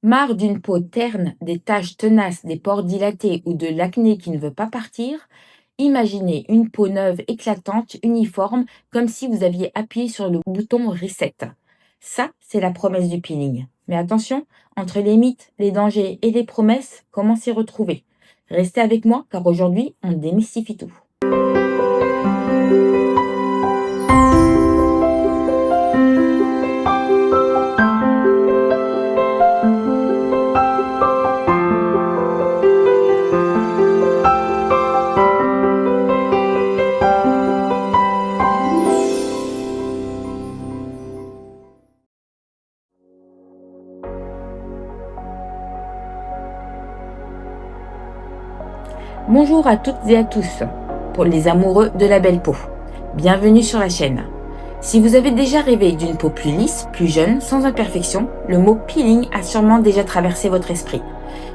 Marre d'une peau terne, des taches tenaces, des pores dilatés ou de l'acné qui ne veut pas partir? Imaginez une peau neuve éclatante, uniforme, comme si vous aviez appuyé sur le bouton Reset. Ça, c'est la promesse du peeling. Mais attention, entre les mythes, les dangers et les promesses, comment s'y retrouver? Restez avec moi car aujourd'hui, on démystifie tout. Bonjour à toutes et à tous, pour les amoureux de la belle peau. Bienvenue sur la chaîne. Si vous avez déjà rêvé d'une peau plus lisse, plus jeune, sans imperfection, le mot peeling a sûrement déjà traversé votre esprit.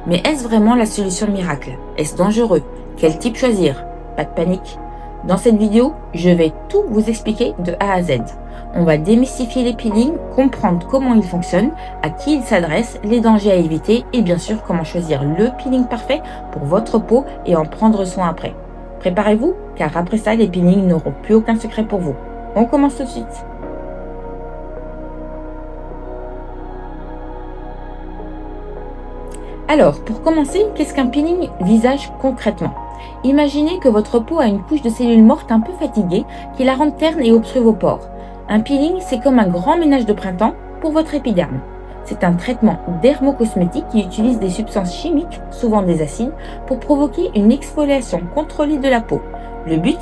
Mais est-ce vraiment la solution miracle? Est-ce dangereux? Quel type choisir? Pas de panique. Dans cette vidéo, je vais tout vous expliquer de A à Z. On va démystifier les peelings, comprendre comment ils fonctionnent, à qui ils s'adressent, les dangers à éviter et bien sûr comment choisir le peeling parfait pour votre peau et en prendre soin après. Préparez-vous, car après ça, les peelings n'auront plus aucun secret pour vous. On commence tout de suite. Alors, pour commencer, qu'est-ce qu'un peeling visage concrètement? Imaginez que votre peau a une couche de cellules mortes un peu fatiguée qui la rend terne et obstrue vos pores. Un peeling, c'est comme un grand ménage de printemps pour votre épiderme. C'est un traitement dermocosmétique qui utilise des substances chimiques, souvent des acides, pour provoquer une exfoliation contrôlée de la peau. Le but?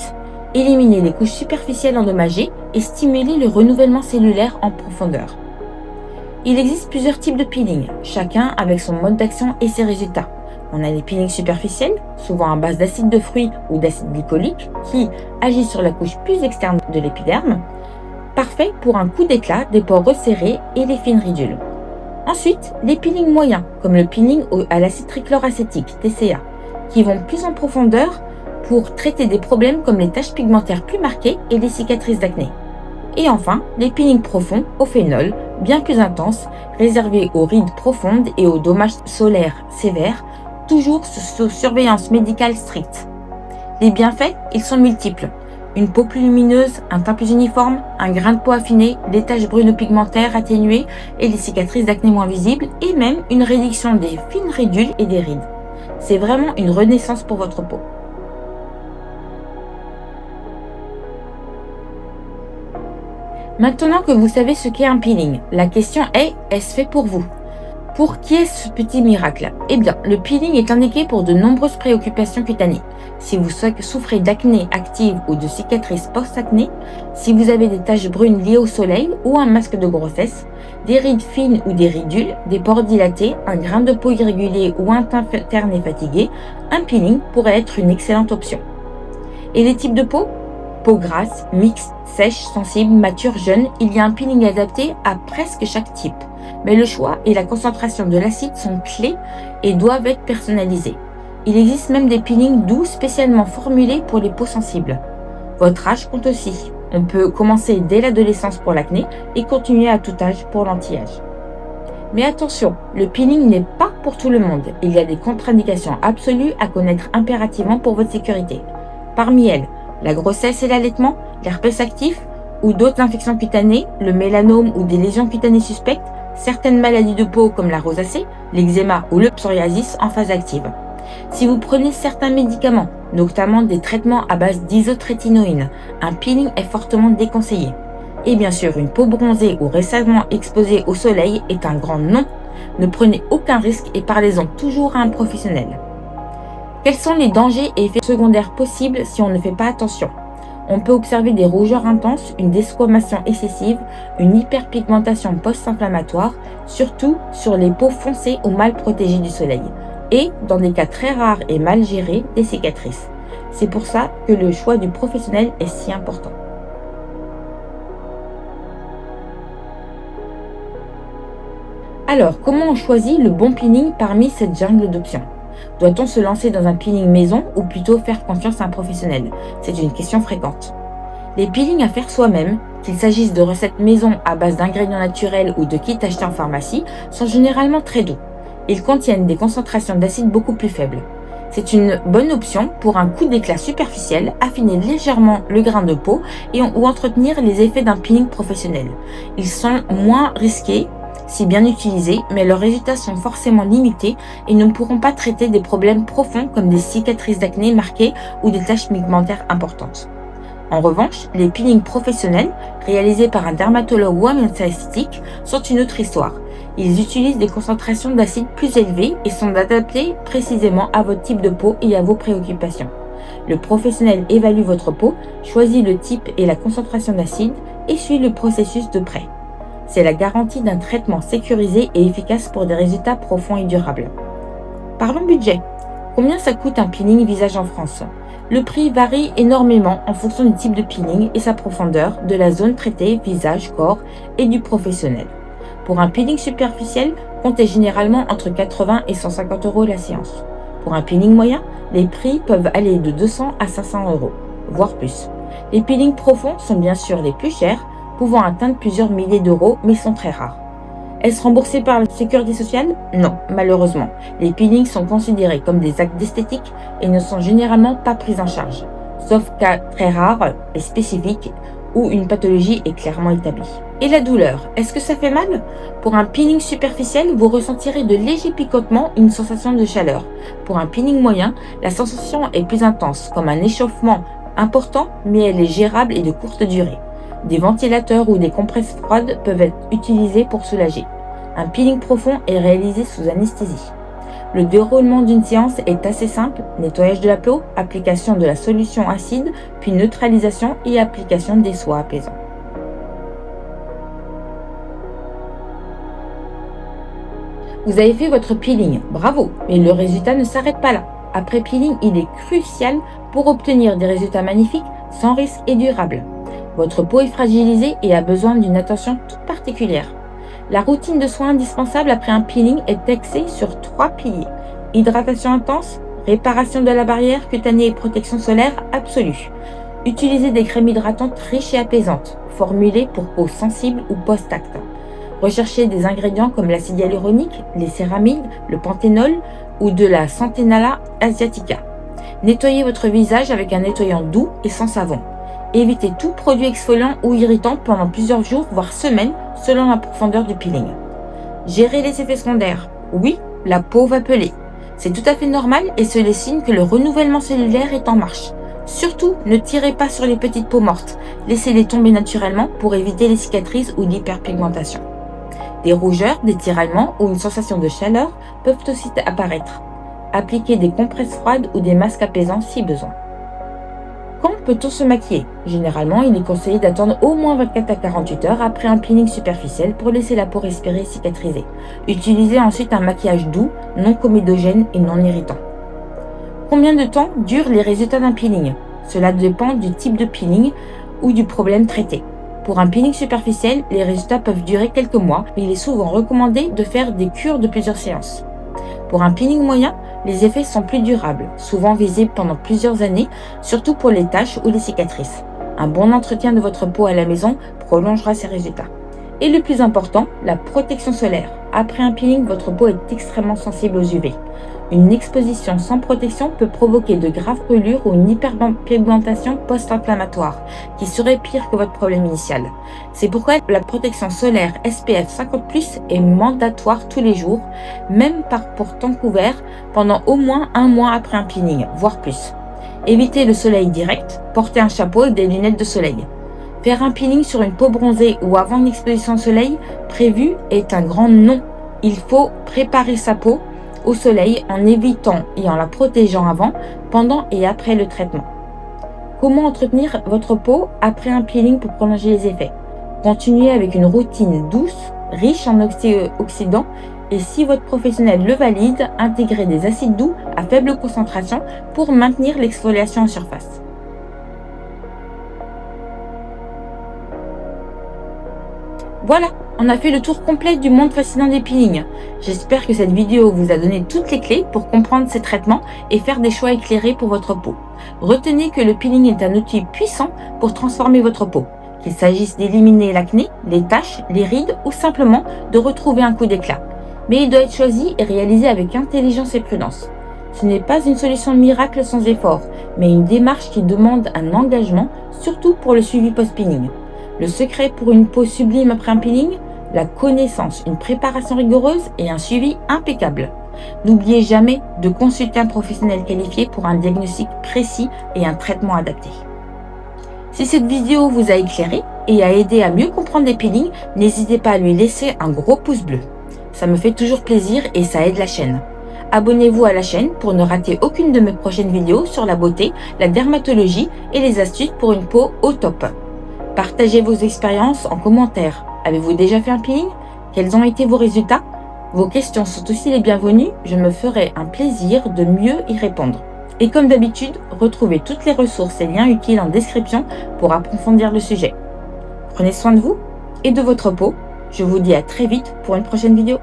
Éliminer les couches superficielles endommagées et stimuler le renouvellement cellulaire en profondeur. Il existe plusieurs types de peeling, chacun avec son mode d'action et ses résultats. On a les peelings superficiels, souvent à base d'acide de fruits ou d'acide glycolique, qui agissent sur la couche plus externe de l'épiderme, parfait pour un coup d'éclat, des pores resserrés et les fines ridules. Ensuite, les peelings moyens, comme le peeling à l'acide trichloracétique, TCA, qui vont plus en profondeur pour traiter des problèmes comme les taches pigmentaires plus marquées et les cicatrices d'acné. Et enfin, les peelings profonds au phénol, bien plus intenses, réservés aux rides profondes et aux dommages solaires sévères, toujours sous surveillance médicale stricte. Les bienfaits, ils sont multiples. Une peau plus lumineuse, un teint plus uniforme, un grain de peau affiné, des taches brunes ou pigmentaires atténuées et des cicatrices d'acné moins visibles et même une réduction des fines ridules et des rides. C'est vraiment une renaissance pour votre peau. Maintenant que vous savez ce qu'est un peeling, la question est-ce fait pour vous? Pour qui est ce petit miracle? Eh bien, le peeling est indiqué pour de nombreuses préoccupations cutanées. Si vous souffrez d'acné active ou de cicatrices post-acné, si vous avez des taches brunes liées au soleil ou un masque de grossesse, des rides fines ou des ridules, des pores dilatés, un grain de peau irrégulier ou un teint terne et fatigué, un peeling pourrait être une excellente option. Et les types de peau? Peau grasse, mixte, sèche, sensible, mature, jeune, il y a un peeling adapté à presque chaque type. Mais le choix et la concentration de l'acide sont clés et doivent être personnalisés. Il existe même des peelings doux spécialement formulés pour les peaux sensibles. Votre âge compte aussi. On peut commencer dès l'adolescence pour l'acné et continuer à tout âge pour l'anti-âge. Mais attention, le peeling n'est pas pour tout le monde. Il y a des contre-indications absolues à connaître impérativement pour votre sécurité. Parmi elles, la grossesse et l'allaitement, l'herpès actif ou d'autres infections cutanées, le mélanome ou des lésions cutanées suspectes, certaines maladies de peau comme la rosacée, l'eczéma ou le psoriasis en phase active. Si vous prenez certains médicaments, notamment des traitements à base d'isotrétinoïne, un peeling est fortement déconseillé. Et bien sûr, une peau bronzée ou récemment exposée au soleil est un grand non. Ne prenez aucun risque et parlez-en toujours à un professionnel. Quels sont les dangers et effets secondaires possibles si on ne fait pas attention? On peut observer des rougeurs intenses, une desquamation excessive, une hyperpigmentation post-inflammatoire, surtout sur les peaux foncées ou mal protégées du soleil, et, dans des cas très rares et mal gérés, des cicatrices. C'est pour ça que le choix du professionnel est si important. Alors, comment on choisit le bon peeling parmi cette jungle d'options? Doit-on se lancer dans un peeling maison ou plutôt faire confiance à un professionnel? C'est une question fréquente. Les peelings à faire soi-même, qu'il s'agisse de recettes maison à base d'ingrédients naturels ou de kits achetés en pharmacie, sont généralement très doux. Ils contiennent des concentrations d'acide beaucoup plus faibles. C'est une bonne option pour un coup d'éclat superficiel, affiner légèrement le grain de peau ou entretenir les effets d'un peeling professionnel. Ils sont moins risqués si bien utilisés, mais leurs résultats sont forcément limités et ne pourront pas traiter des problèmes profonds comme des cicatrices d'acné marquées ou des taches pigmentaires importantes. En revanche, les peelings professionnels, réalisés par un dermatologue ou un médecin esthétique, sont une autre histoire. Ils utilisent des concentrations d'acide plus élevées et sont adaptés précisément à votre type de peau et à vos préoccupations. Le professionnel évalue votre peau, choisit le type et la concentration d'acide et suit le processus de près. C'est la garantie d'un traitement sécurisé et efficace pour des résultats profonds et durables. Parlons budget. Combien ça coûte un peeling visage en France ? Le prix varie énormément en fonction du type de peeling et sa profondeur, de la zone traitée, visage, corps et du professionnel. Pour un peeling superficiel, comptez généralement entre 80 et 150 € la séance. Pour un peeling moyen, les prix peuvent aller de 200 à 500 €, voire plus. Les peelings profonds sont bien sûr les plus chers, pouvant atteindre plusieurs milliers d'euros, mais sont très rares. Est-ce remboursé par la sécurité sociale ? Non, malheureusement. Les peelings sont considérés comme des actes d'esthétique et ne sont généralement pas pris en charge, sauf cas très rares et spécifiques où une pathologie est clairement établie. Et la douleur, est-ce que ça fait mal ? Pour un peeling superficiel, vous ressentirez de légers picotements et une sensation de chaleur. Pour un peeling moyen, la sensation est plus intense, comme un échauffement important, mais elle est gérable et de courte durée. Des ventilateurs ou des compresses froides peuvent être utilisés pour soulager. Un peeling profond est réalisé sous anesthésie. Le déroulement d'une séance est assez simple, nettoyage de la peau, application de la solution acide, puis neutralisation et application des soins apaisants. Vous avez fait votre peeling, bravo, mais le résultat ne s'arrête pas là. Après peeling, il est crucial pour obtenir des résultats magnifiques, sans risque et durables. Votre peau est fragilisée et a besoin d'une attention toute particulière. La routine de soins indispensable après un peeling est axée sur 3 piliers. Hydratation intense, réparation de la barrière cutanée et protection solaire absolue. Utilisez des crèmes hydratantes riches et apaisantes, formulées pour peau sensible ou post-acte. Recherchez des ingrédients comme l'acide hyaluronique, les céramides, le panthénol ou de la Centinela asiatica. Nettoyez votre visage avec un nettoyant doux et sans savon. Évitez tout produit exfoliant ou irritant pendant plusieurs jours, voire semaines, selon la profondeur du peeling. Gérez les effets secondaires. Oui, la peau va peler. C'est tout à fait normal et c'est le signe que le renouvellement cellulaire est en marche. Surtout, ne tirez pas sur les petites peaux mortes. Laissez-les tomber naturellement pour éviter les cicatrices ou l'hyperpigmentation. Des rougeurs, des tiraillements ou une sensation de chaleur peuvent aussi apparaître. Appliquez des compresses froides ou des masques apaisants si besoin. Quand peut-on se maquiller ? Généralement, il est conseillé d'attendre au moins 24 à 48 heures après un peeling superficiel pour laisser la peau respirer et cicatriser. Utilisez ensuite un maquillage doux, non comédogène et non irritant. Combien de temps durent les résultats d'un peeling ? Cela dépend du type de peeling ou du problème traité. Pour un peeling superficiel, les résultats peuvent durer quelques mois, mais il est souvent recommandé de faire des cures de plusieurs séances. Pour un peeling moyen, les effets sont plus durables, souvent visibles pendant plusieurs années, surtout pour les taches ou les cicatrices. Un bon entretien de votre peau à la maison prolongera ces résultats. Et le plus important, la protection solaire. Après un peeling, votre peau est extrêmement sensible aux UV. Une exposition sans protection peut provoquer de graves brûlures ou une hyperpigmentation post-inflammatoire, qui serait pire que votre problème initial. C'est pourquoi la protection solaire SPF 50+ est mandatoire tous les jours, même pour temps couvert, pendant au moins 1 mois après un peeling, voire plus. Évitez le soleil direct, portez un chapeau et des lunettes de soleil. Faire un peeling sur une peau bronzée ou avant une exposition au soleil prévue est un grand non. Il faut préparer sa peau au soleil en évitant et en la protégeant avant, pendant et après le traitement. Comment entretenir votre peau après un peeling pour prolonger les effets ? Continuez avec une routine douce, riche en antioxydants et si votre professionnel le valide, intégrez des acides doux à faible concentration pour maintenir l'exfoliation en surface. Voilà, on a fait le tour complet du monde fascinant des peelings. J'espère que cette vidéo vous a donné toutes les clés pour comprendre ces traitements et faire des choix éclairés pour votre peau. Retenez que le peeling est un outil puissant pour transformer votre peau, qu'il s'agisse d'éliminer l'acné, les taches, les rides ou simplement de retrouver un coup d'éclat. mais il doit être choisi et réalisé avec intelligence et prudence. Ce n'est pas une solution miracle sans effort, mais une démarche qui demande un engagement, surtout pour le suivi post-peeling. Le secret pour une peau sublime après un peeling? La connaissance, une préparation rigoureuse et un suivi impeccable. N'oubliez jamais de consulter un professionnel qualifié pour un diagnostic précis et un traitement adapté. Si cette vidéo vous a éclairé et a aidé à mieux comprendre les peelings, n'hésitez pas à lui laisser un gros pouce bleu. Ça me fait toujours plaisir et ça aide la chaîne. Abonnez-vous à la chaîne pour ne rater aucune de mes prochaines vidéos sur la beauté, la dermatologie et les astuces pour une peau au top. Partagez vos expériences en commentaire. Avez-vous déjà fait un peeling? Quels ont été vos résultats? Vos questions sont aussi les bienvenues, je me ferai un plaisir de mieux y répondre. Et comme d'habitude, retrouvez toutes les ressources et liens utiles en description pour approfondir le sujet. Prenez soin de vous et de votre peau. Je vous dis à très vite pour une prochaine vidéo.